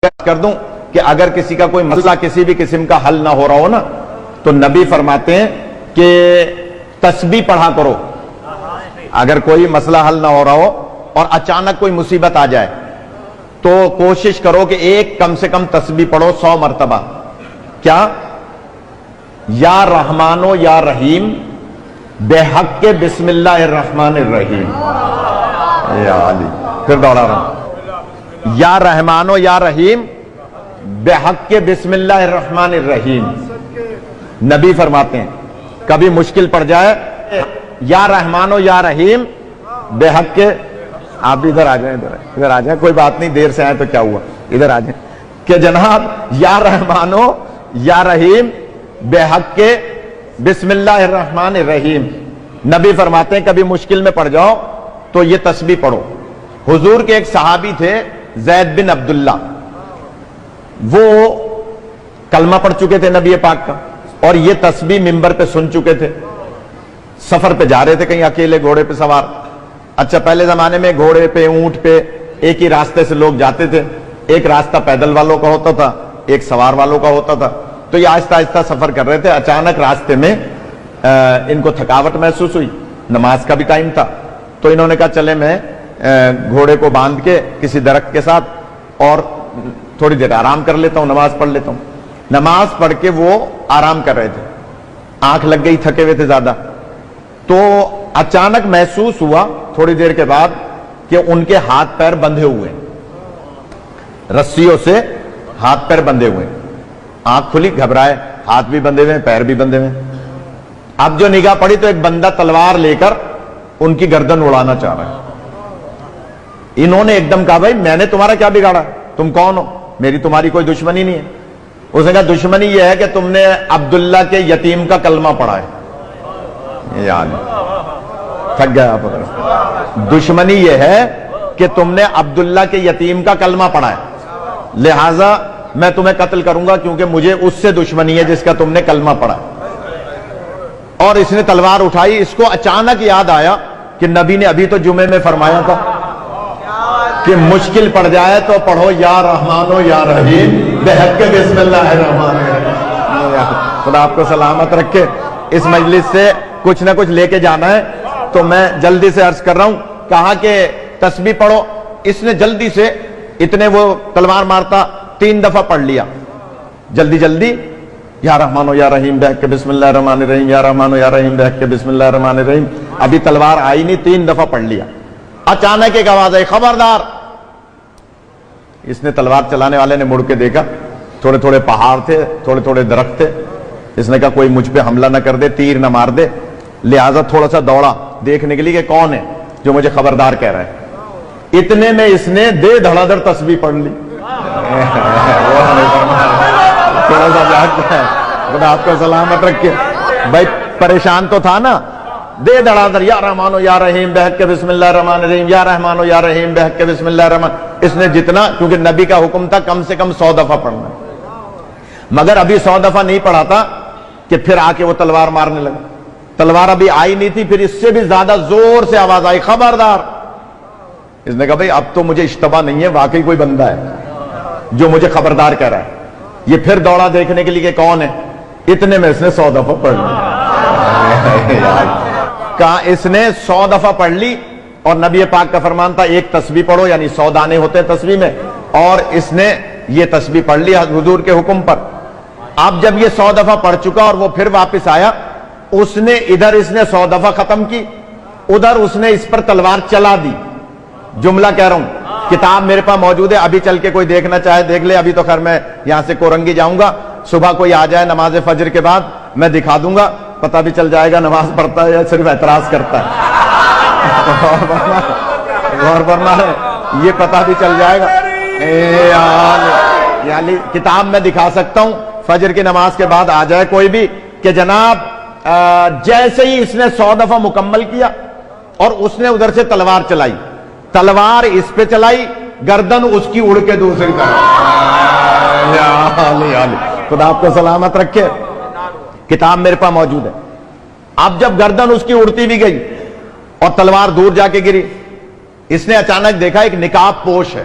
کر دوں کہ اگر کسی کا کوئی مسئلہ کسی بھی قسم کا حل نہ ہو رہا ہو نا تو نبی فرماتے ہیں کہ تسبیح پڑھا کرو. اگر کوئی مسئلہ حل نہ ہو رہا ہو اور اچانک کوئی مصیبت آ جائے تو کوشش کرو کہ ایک کم سے کم تسبیح پڑھو 100 مرتبہ. کیا؟ یا رحمانو یا رحیم بے حق کے بسم اللہ الرحمن الرحیم. یا علی پھر دوڑا رہا ہوں. یا رحمانو یا رحیم بے حق کے بسم اللہ الرحمن الرحیم. نبی فرماتے ہیں کبھی مشکل پڑ جائے یا رحمانو یا رحیم بے حق کے. آپ بھی ادھر آ جائیں, ادھر آ جائیں, کوئی بات نہیں, دیر سے آئے تو کیا ہوا, ادھر آ جائیں. کہ جناب یا رحمانو یا رحیم بے حق کے بسم اللہ الرحمن الرحیم. نبی فرماتے ہیں کبھی مشکل میں پڑ جاؤ تو یہ تسبیح پڑھو. حضور کے ایک صحابی تھے زید بن عبداللہ, وہ کلمہ پڑھ چکے تھے نبی پاک کا اور یہ تسبیح منبر پہ سن چکے تھے. سفر پہ جا رہے تھے کہیں اکیلے گھوڑے پہ سوار. اچھا پہلے زمانے میں گھوڑے پہ اونٹ پہ ایک ہی راستے سے لوگ جاتے تھے. ایک راستہ پیدل والوں کا ہوتا تھا, ایک سوار والوں کا ہوتا تھا. تو یہ آہستہ آہستہ سفر کر رہے تھے. اچانک راستے میں ان کو تھکاوٹ محسوس ہوئی, نماز کا بھی ٹائم تھا, تو انہوں نے کہا چلے میں گھوڑے کو باندھ کے کسی درخت کے ساتھ اور تھوڑی دیر آرام کر لیتا ہوں, نماز پڑھ لیتا ہوں. نماز پڑھ کے وہ آرام کر رہے تھے, آنکھ لگ گئی, تھکے ہوئے تھے زیادہ. تو اچانک محسوس ہوا تھوڑی دیر کے بعد کہ ان کے ہاتھ پیر بندھے ہوئے, رسیوں سے ہاتھ پیر بندھے ہوئے. آنکھ کھلی, گھبرائے, ہاتھ بھی بندھے ہوئے, پیر بھی بندھے ہوئے. اب جو نگاہ پڑی تو ایک بندہ تلوار لے کر ان کی گردن اڑانا چاہ رہا ہے. انہوں نے ایک دم کہا بھائی میں نے تمہارا کیا بگاڑا, تم کون ہو, میری تمہاری کوئی دشمنی نہیں ہے. اس نے کہا دشمنی یہ ہے کہ تم نے عبداللہ کے یتیم کا کلمہ پڑھا ہے. یعنی تھک گیا آپ. دشمنی یہ ہے کہ تم نے عبداللہ کے یتیم کا کلمہ پڑھا ہے, لہذا میں تمہیں قتل کروں گا کیونکہ مجھے اس سے دشمنی ہے جس کا تم نے کلمہ پڑھا ہے. اور اس نے تلوار اٹھائی. اس کو اچانک یاد آیا کہ نبی نے ابھی تو جمعے میں فرمایا تھا کہ مشکل پڑ جائے تو پڑھو یا رحمانو یا رحیم بے حق کے بسم اللہ الرحمن الرحیم. خدا آپ کو سلامت رکھے. اس مجلس سے کچھ نہ کچھ لے کے جانا ہے تو میں جلدی سے عرض کر رہا ہوں. کہا کہ تسبیح پڑھو. اس نے جلدی سے, اتنے وہ تلوار مارتا 3 دفعہ پڑھ لیا جلدی جلدی. یا رحمانو یا رحیم بے حق کے بسم اللہ الرحمن الرحیم, یا رحمانو یا رحیم بے حق کے بسم اللہ الرحمن الرحیم. ابھی تلوار آئی نہیں, 3 دفعہ پڑھ لیا. اچانک ایک آواز آئی, خبردار. اس نے تلوار چلانے والے نے مڑ کے دیکھا, تھوڑے تھوڑے پہاڑ تھے, تھوڑے تھوڑے درخت تھے. اس نے کہا کوئی مجھ پہ حملہ نہ کر دے, تیر نہ مار دے, لہذا تھوڑا سا دوڑا دیکھنے کے لیے کہ کون ہے جو مجھے خبردار کہہ رہا ہے. اتنے میں اس نے دے دھڑا دھڑ تسبیح پڑھ لی. تھوڑا سا جاگتا ہے, خدا آپ کو سلامت رکھے. بھائی پریشان تو تھا نا, دے دھڑا دھڑ یا رحمانو یا رحیم بے حق کے بسم اللہ الرحمن الرحیم, یا رحمانو یا رحیم بے حق کے بسم اللہ الرحمن. اس نے جتنا, کیونکہ نبی کا حکم تھا کم سے کم 100 دفعہ پڑھنا, مگر ابھی 100 دفعہ نہیں پڑھا تھا کہ پھر آ کے وہ تلوار مارنے لگا. تلوار ابھی آئی نہیں تھی, پھر اس سے بھی زیادہ زور سے آواز آئی, خبردار. اس نے کہا بھائی اب تو مجھے اشتباہ نہیں ہے, واقعی کوئی بندہ ہے جو مجھے خبردار کہہ رہا ہے. یہ پھر دوڑا دیکھنے کے لیے کہ کون ہے. اتنے میں اس نے 100 دفعہ پڑھ لی. کہا اس نے 100 دفعہ پڑھ لی, اور نبی پاک کا فرمان تھا ایک تسبیح پڑھو, یعنی 100 دانے ہوتے ہیں تسبیح میں, اور اس نے یہ تسبیح پڑھ لی حضور کے حکم پر. اب جب یہ 100 دفعہ پڑھ چکا اور وہ پھر واپس آیا, اس نے ادھر اس نے 100 دفعہ ختم کی, ادھر اس نے اس پر تلوار چلا دی. جملہ کہہ رہا ہوں, کتاب میرے پاس موجود ہے, ابھی چل کے کوئی دیکھنا چاہے دیکھ لے. ابھی تو خیر میں یہاں سے کورنگی جاؤں گا, صبح کوئی آ جائے نماز فجر کے بعد میں دکھا دوں گا, پتہ بھی چل جائے گا نماز پڑھتا ہے یا صرف اعتراض کرتا ہے. غور فرما ہے, یہ پتہ بھی چل جائے گا. یعنی کتاب میں دکھا سکتا ہوں, فجر کی نماز کے بعد آ جائے کوئی بھی کہ جناب جیسے ہی اس نے 100 دفعہ مکمل کیا اور اس نے ادھر سے تلوار چلائی, تلوار اس پہ چلائی, گردن اس کی اڑ کے دوسری طرف. خدا آپ کو سلامت رکھے. کتاب میرے پاس موجود ہے. اب جب گردن اس کی اڑتی بھی گئی اور تلوار دور جا کے گری, اس نے اچانک دیکھا ایک نقاب پوش ہے.